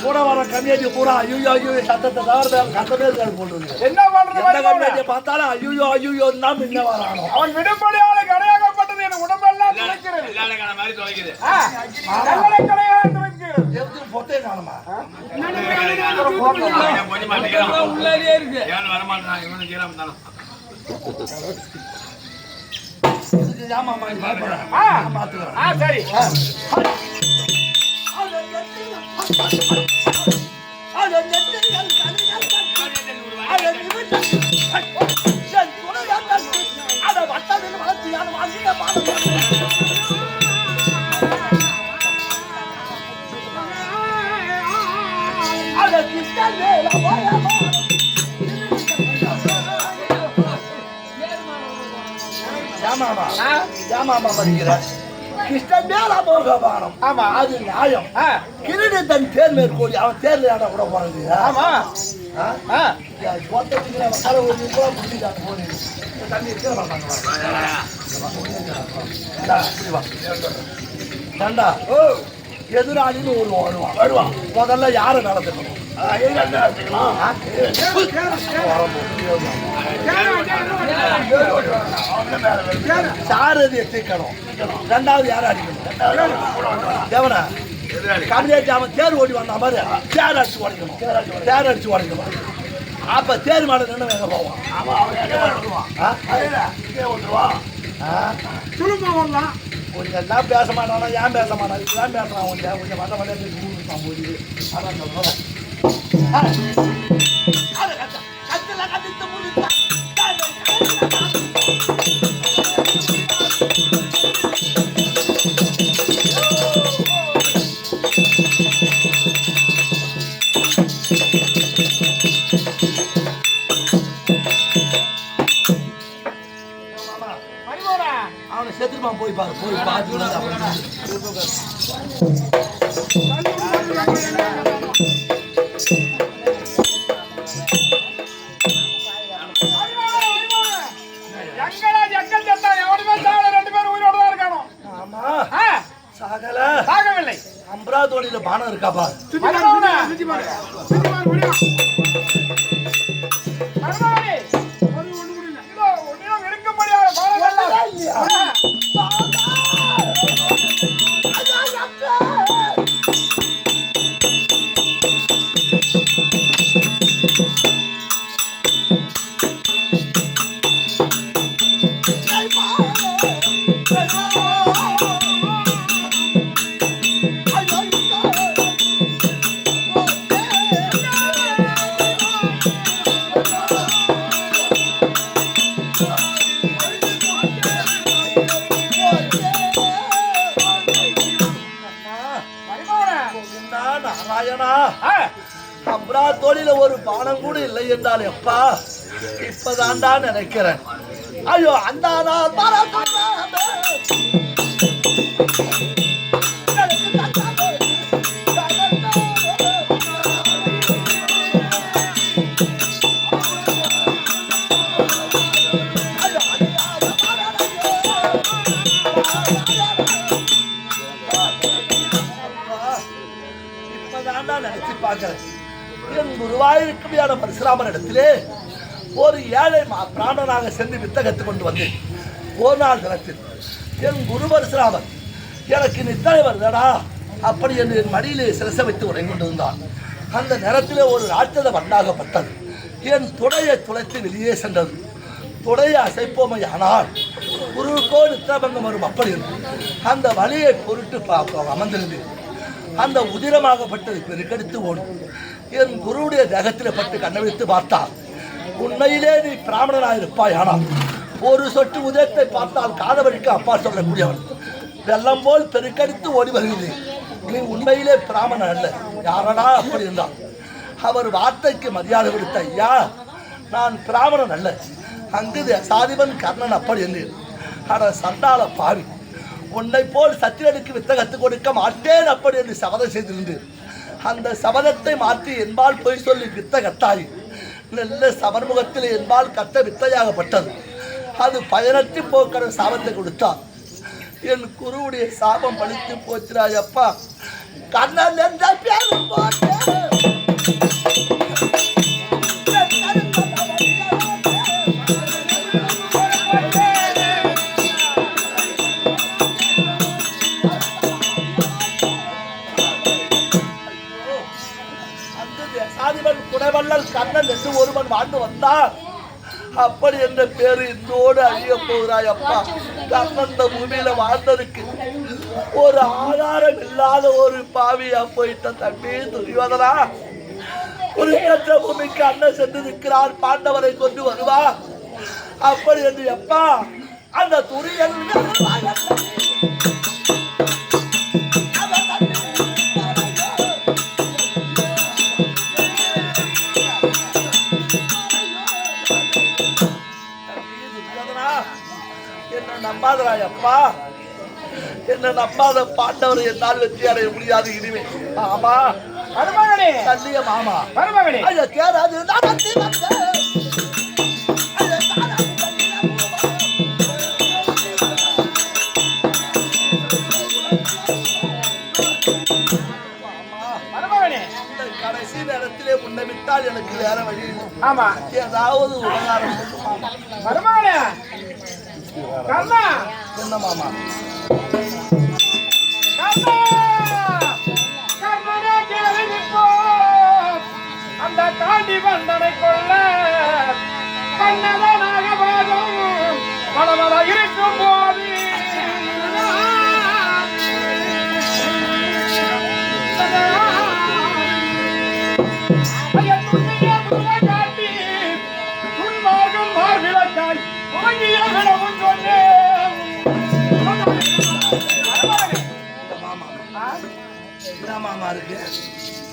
கூட வர கம்யூனிட்டி பூரா ஐயோ சத்தத்தை தவிர சத்தமே போடுறது என்ன பண்றது கம்யூனிட்டி பார்த்தாலும் ஐயோ தான் முன்ன வரானோ அவன் விடுபடியால கடையாகப்பட்டது என் உடம்பெல்லாம் துளைக்கிறது மாதிரி துளைக்குது பொத்தே காணுமா உள்ளே இருக்கு வரமாட்டான் இவனு தானே சரி கிருஷ்ணன் ஆமா அது நியாயம். கிரீடு தன் தேர் மேற்கோடி அவன் தேர்ல ஆட கூட போறது. ஆமா எதிராளின்னு ஒரு வருவான். முதல்ல யாரை நடத்தணும்? சாரதியை தீக்கணும். ரெண்டாவது யாரை அடிக்கணும்? தேவனா கம்மியாச்சு அவன் தேர் ஓடி வந்த மாதிரி தேர் அடிச்சு உடைக்கணும். அப்ப தேர் மாட நின்று எங்க போவான்? கொஞ்சம் எல்லாம் பேச மாட்டானா? ஏன் பேச மாட்டான்? இதுதான் பேசுறான். கொஞ்சம் வந்த வந்த போது அதான் சொல்றேன். அவனை செத்துருப்பான். போய் பாரு, போய் பார்த்து சாகவில்லை. அம்பராதோடியில பானம் இருக்காப்பா. அம்பராதோடியில ஒரு பானம் கூட இல்லை என்றால் எப்பா இப்பதான்டா நினைக்கிறேன். ஐயோ அந்த நினைச்சு பார்க்கிறேன். என் குருவாயிருக்குமையான பரசுராமன் இடத்திலே ஒரு ஏழை பிராணனாக சென்று வித்த கற்றுக் கொண்டு வந்தேன். ஒரு நாள் தினத்தில் என் குரு பரசுராமன் எனக்கு நித்தனை வருதடா அப்படி என்று என் மடியிலே சிரச வைத்து உறங்கி கொண்டிருந்தான். அந்த நேரத்திலே ஒரு ராட்சத வண்டாகப்பட்டது. என் துடையை துளைத்து வெளியே சென்றது. துடையை அசைப்போமை ஆனால் குருவுக்கோ நித்திரபங்கம் வரும் அப்படி அந்த வழியை பொருட்டு அமர்ந்திருந்தேன். அந்த உதிரமாகப்பட்டது பெருக்கெடுத்து ஓடும். என் குருவுடைய தேகத்தில் பட்டு கண்ணவிழ்த்து பார்த்தால் உண்மையிலே நீ பிராமணனாயிருப்பாய். ஆனால் ஒரு சொட்டு உதயத்தை பார்த்தால் காதவழிக்கு அப்பா சொல்லக்கூடியவன் வெள்ளம் போல் பெருக்கெடுத்து ஓடி வருகிறேன். நீ உண்மையிலே பிராமணன் அல்ல. யாரடா அப்படி இருந்தால் அவர் வார்த்தைக்கு மரியாதை கொடுத்த ஐயா நான் பிராமணன் அல்ல. அங்கு சாதிபன் கர்ணன் அப்படி என்றேன். ஆனால் சண்டாள பாவி உன்னை போல் சத்திரனுக்கு வித்த கற்றுக் கொடுக்க மாட்டேன் அப்படி என்று சபதம் செய்திருந்தேன். அந்த சபதத்தை மாற்றி என்பால் பொய் சொல்லி வித்த கத்தாய் நல்ல சபர்முகத்தில் என்பால் கத்த வித்தையாகப்பட்டது. அது பயனற்று போக்கிற சாபத்தை கொடுத்தார். என் குருவுடைய சாபம் பழித்து போச்சுராயப்பா. கண்ணன் என்ற பேர் கண்ணன் என்று ஒருவன் வாழ்ந்து வந்தான். அப்படி என்ற பேரு இந்தோடு அழிய போகிறாய் அப்பா. அந்த பூமியில வாழ்ந்ததுக்கு ஒரு ஆதாரம் இல்லாத ஒரு பாவியா போயிட்ட தம்பி துரியோதனா. ஒரு ஏற்ற பூமிக்கு அண்ணன் சென்று நிற்கிறார், பாண்டவரை கொண்டு வருவா. அப்படி என்று எப்பா அந்த துரியோதனன் என்ன நம்பாதராயப்பா, என்ன நம்பாத பாண்டவர் என்னால் வெற்றி அடைய முடியாது இனிமே. ஆமா மருமகனே, கல்லிய மாமா மருமகனே, ஐயா தேராது மருமகனே, இந்த கடைசி நேரத்திலே முன்ன விட்டால் எனக்கு வேற வழி இல்லை. ஆமா, ஏதாவது உபகாரம் சொல்லுமா மருமகனே. கண்ணா, என்ன மாமா? கண்ணா, கண்ணனே கேள்விப்போ, அந்த தாண்டி வந்தனை கொள்ள கண்ணதனாக பாதம் மனமல இருக்கும் போது காட்டி துன்பாகும் மார்பிளக்காய் உறங்கிய விடவும் சொன்னேன். என்ன மாமா இருக்கு?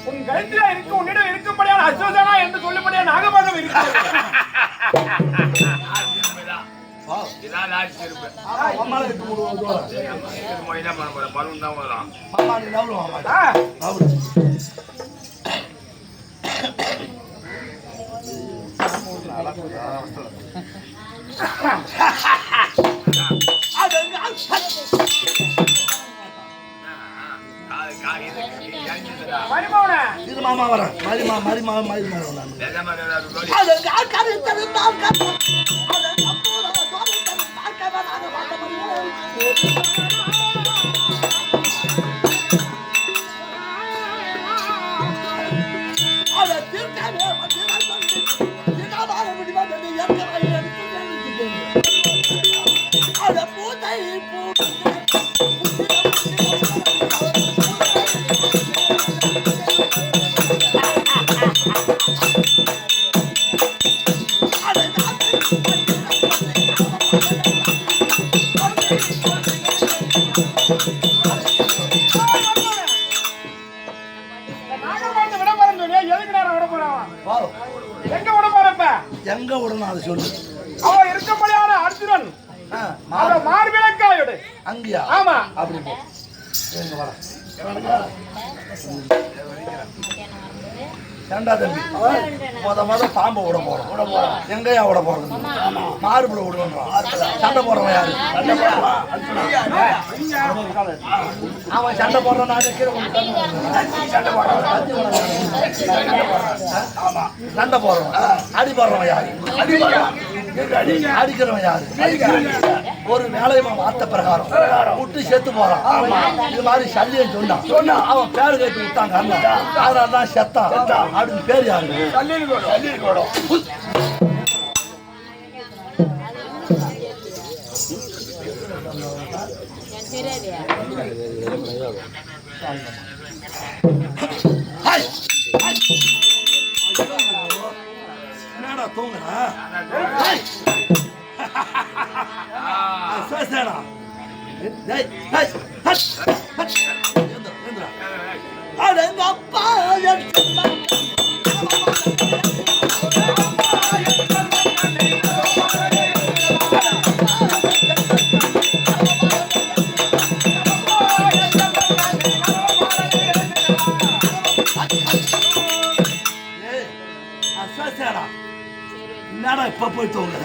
உன் கழுத்தில இருக்கு, உன்னிடம் இருக்கும்படியான அசோசனா என்று சொல்லும்படியா நாகபாகம் இருக்கிறது. இதான் ஆட்சி இருப்பு. மாமா இருக்கு முழுவதும். என்ன பண்ண போற பலூன் தான் வரும். மாமா நீ நவரு மாமா. நவரு. மருமகனே, இது மாமா வரேன். மரிமா வரேன். நாகபாகத்தை விட போறேன்னு சொன்னியே, எதுக்கு நேரம் விட போறான்? எங்க விட போறப்ப? எங்க விடணும் அதை சொல்லு. அவன் இருக்கும்படியான அர்ஜுனன் அவன் மார்பிளக்காயோடு அங்கயா? ஆமா, அப்படி போ. எங்க வர ஏண்டா தம்பி, மொத பாம்பை விட போறோம். எங்கயா விட போறது? மார்பிள விடுவோம். சண்டை போடுறவன் யாரு? அவன் சண்டை போடுறான். சண்டை போடுறவன் அடி போடுறவன் யாரு? அடிக்கிறவன் யாரு? ஒரு வேலையை வார்த்தை பிரகாரம் விட்டு செத்து போறான். இது மாதிரி சல்லியன் சொன்னான். அவன் பேரு கேட்டு விட்டாங்க. அதனால தான் செத்தான் அப்படின்னு பேர் யாரு? என்னடா தூங்குறா? அப்பா என்னடா இப்ப போய் தூங்குற?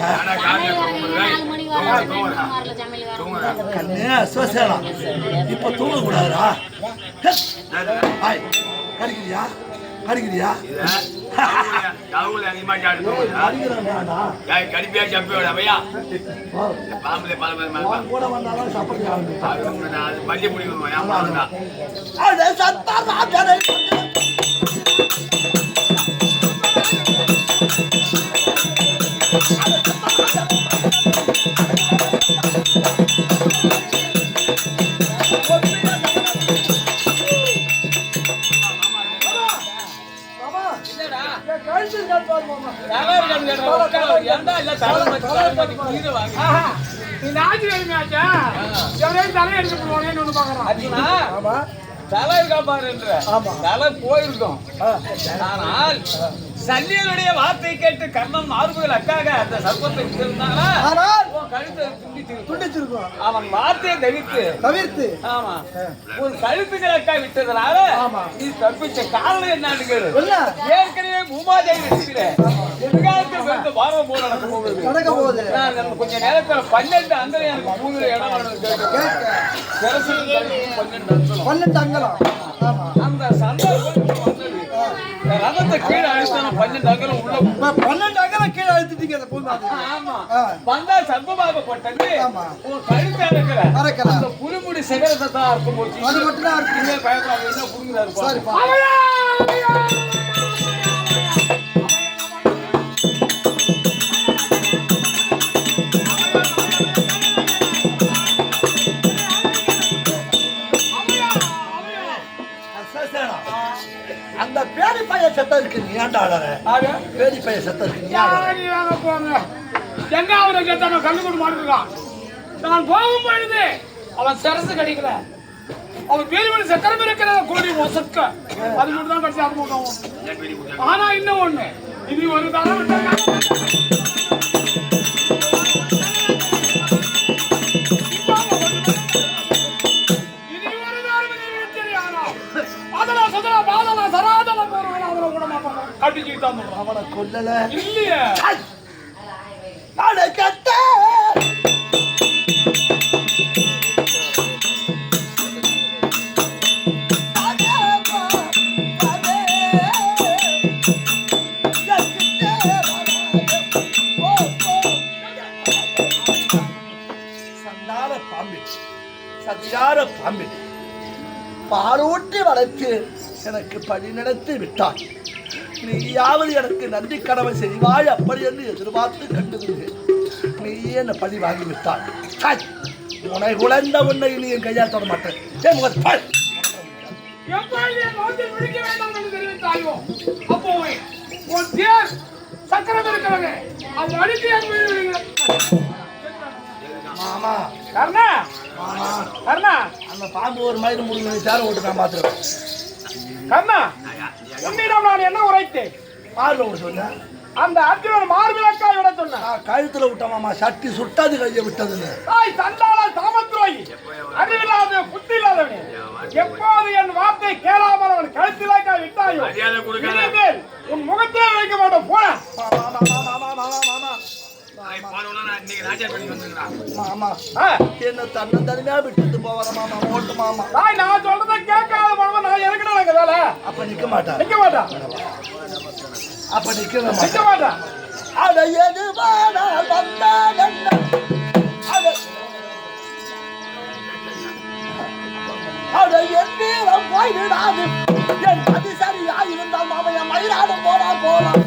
கண்ணே அஸ்வசேனா, இப்ப தூங்க கூடாதுடா. கடிக்கிறியா? கடிக்கிறியா? கூட வந்தாலும் சப்பத்தி ஆரம்பிச்சு தலை இருக்கான்னு கேட்டேன். ஏன்டா இல்ல தலை கீரை வாங்கி நீ ஞாயிற்றுக்கிழமை ஆச்சா எவரையும் தலை எடுத்து போடுவானேன்னு ஒண்ணு பாக்குறான். அதுனா தலை இருக்கா பாருன்ற தலை போயிருக்கும். ஆனால் சல்லியனுடைய வார்த்தை கேட்டு கர்ணன் மார்புகள் அக்காக அந்த சர்ப்பத்தை இருந்தாங்களா கழுத்தை துண்டிச்சிருக்கும். அவன் வார்த்தையை தவிர்த்து ஆமா ஒரு கழுத்துக்கள் அக்கா விட்டதுனால நீ தப்பிச்ச காரணம் என்னன்னு கேளு. ஏற்கனவே பூமாதேவி இருக்கிறேன் எதிர்காலத்தில் பாரதம் போல நடக்க போகுது. நான் கொஞ்ச நேரத்துல 12 அங்கலம் எனக்கு 3 இடம் வேணும். 12 அங்கலம் அந்த சந்தர்ப்பம் ரதத்தை கீழே அழுத்தான 12 அங்கலம் உள்ள 12 அங்கலம் கீழே அழுத்திட்டீங்க. ஆமா வந்தா சர்ப்பமாகப்பட்டது உன் கழுத்தை அறக்கல அந்த புலிமுடி சிகரத்தை தான் இருக்கும் போச்சு. அது மட்டும் தான் இருக்கு. பயப்படாத என்ன புரிஞ்சுதா அந்த பேடி பையன் செத்த இருக்கு. நீ ஏன்டா பேடி பையன் செத்த இருக்கு. போங்க எங்க அவரை கேட்டான கண்ணு கொண்டு மாட்டிருக்கான். நான் போகும் பொழுது அவன் சரசு கிடைக்கல. அவன் பேரிமணி சக்கரம் இருக்கிற கோடி ஒசக்க அது மட்டும் தான் கட்சி அது போட்டோம். ஆனா இன்னும் ஒண்ணு இது ஒரு தரம் அவனை கொல்லல இல்லையே. சதிகார பாம்பு பாலூட்டி வளர்த்து எனக்கு பழி நடத்தி விட்டான். நீயாவது எனக்கு நன்றி கடமை செய்வாய் அப்படி என்று எதிர்பார்த்து கண்டுகிறேன். நீயே என்ன பழி வாங்கி விட்டாய். உன்னை குழந்த உன்னை நீ என் கையால் தொட மாட்டேன். சக்கரம் இருக்கிறது அது அடித்து மாமா கர்ணா கர்ணா அந்த பாம்பு ஒரு மயிறு முடிவு சேர ஓட்டு நான் பார்த்துருவேன். கர்ணா உன்னிடம் நான் என்ன உரைத்தேன்? மார்பில் விட சொன்னேன். அந்த அர்ஜுனன் மார்பிலக்காய் விட சொன்னேன். கழுத்துல விட்டமாமா சட்டி சுட்டாது கையை விட்டதுன்னு. சண்டாள சாமத்ரோகி அறிவில்லாத புத்தி இல்லாதவனே எப்போது என் வார்த்தை கேளாமல் அவன் கழுத்திலாக்காய் விட்டாயோ இனிமேல் உன் முகத்தே வைக்க மாட்டோம். போன என்ன தன்னை தனிமையா விட்டுட்டு போவார மாமா ஓட்டு மாமா. நான் சொல்றதை கேட்காத மாமா நான் எதுக்குடா நாங்க வேலை? அப்ப நிக்க மாட்டா அப்ப நிக்க மாட்டா. அட எதுவானா வந்தாடன்ன அட என் வீரம் போய்விடாது. என் அது சரியா இருந்தால் மாமா என் மயிராடும் போலாம்.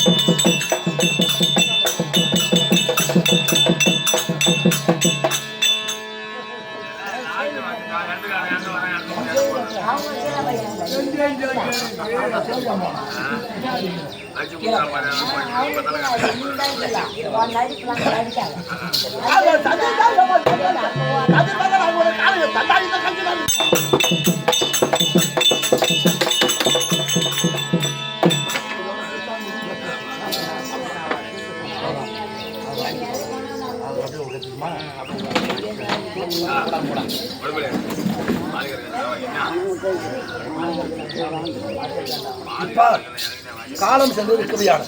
காலம் சென்றிருக்கிறீயான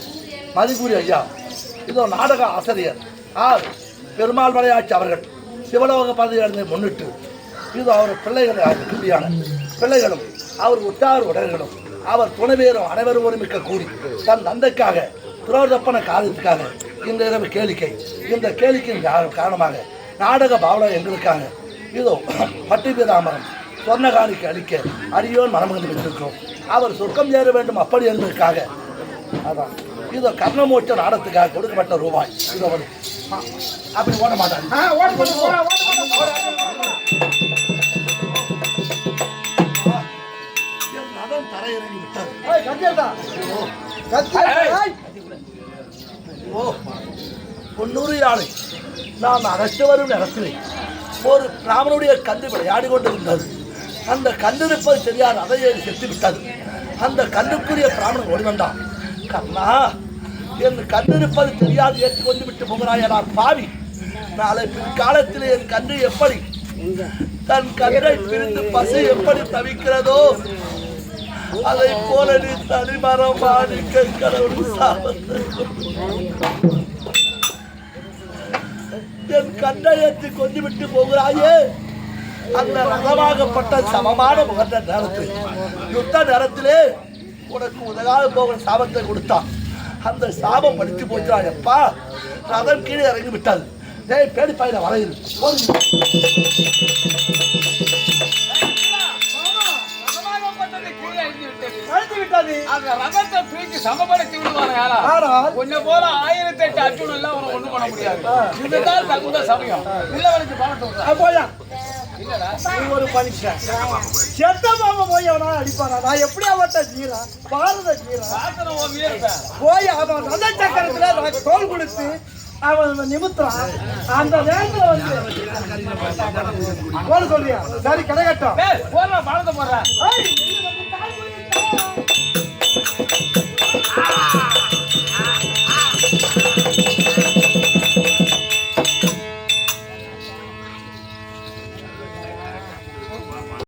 மதிப்பூரி ஐயா, இதோ நாடக ஆசிரியர் பெருமாள் மலையாட்சி அவர்கள் சிவலோக பதவியை முன்னிட்டு இதோ அவர் பிள்ளைகளும் அவர் உற்றார் உடல்களும் அவர் துணைவேரும் அனைவரும் ஒருமிக்க கூடி தன் தந்தைக்காக துரோதப்பன காலத்துக்காக இந்த இரவு கேளிக்கை. இந்த கேளிக்கையின் காரணமாக நாடக பாவனை எங்களுக்காக இதோ பட்டி வீராமரம் சொர்ணகாணிக்கு அளிக்க அடியோன் மனமகந்து வைத்திருக்கிறோம். அவர் சொர்க்கம் சேர வேண்டும் அப்படி என்பதற்காக அதான் இதோ கர்ணமோட்ச நாடத்துக்காக கொடுக்கப்பட்ட ரூபாய். இதோ அப்படி ஓட மாட்டாங்க. தரையிறங்கி விட்டார். ஓ பொன்னூறு யானை நான் அகற்று வரும் நேரத்தில் ஒரு பிராமணனுடைய கன்று விளையாடி கொண்டிருந்தது. அந்த கன்று இருப்பது தெரியாது, அதை ஏறி செத்து விட்டது. அந்த கன்றுக்குரிய பிராமணன் ஓடி வந்தான். கண்ணா, என் கன்று இருப்பது தெரியாது, ஏற்றி கொண்டு விட்டு போகிறாய் நான் பாவி. நாளை பிற்காலத்தில் என் கன்று எப்படி தன் கன்றை பிரிந்து பசு எப்படி தவிக்கிறதோ அதை போல நீ தனிமரம் மாணிக்க கடவுள் சாபத்தை என் கன்றை ஏற்றி கொண்டு விட்டு போகிறாயே. அந்த ரகமாகப்பட்ட சமமான முகந்த நேரத்தில் யுத்த நேரத்திலே உனக்கு உதகாத போகிற சாபத்தை கொடுத்தான். அந்த சாபம் படித்து போச்சா எப்பா, ரதம் கீழே இறங்கி விட்டாது. டேய் பேடி பாயில வரையில் கொஞ்சம் போல 1008 அர்ஜுன் எல்லாம் ஒண்ணும் பண்ண முடியாது. இதுதான் தகுந்த சமயம். உள்ள வளைச்சு போயா ஒரு மனுஷன் செத்த பாம்பை போய் அவனா அடிப்பானா? நான் எப்படி அவட்ட ஜீரா பாரத ஜீரா போய் அவன் ரத சக்கரத்துல நான் தோல் கொடுத்து அவன் நிமித்துறான். அந்த நேரத்துல வந்து போட சொல்றியா? சரி கிடைக்கட்டும், போடுறா பாலத்தை போடுறேன்.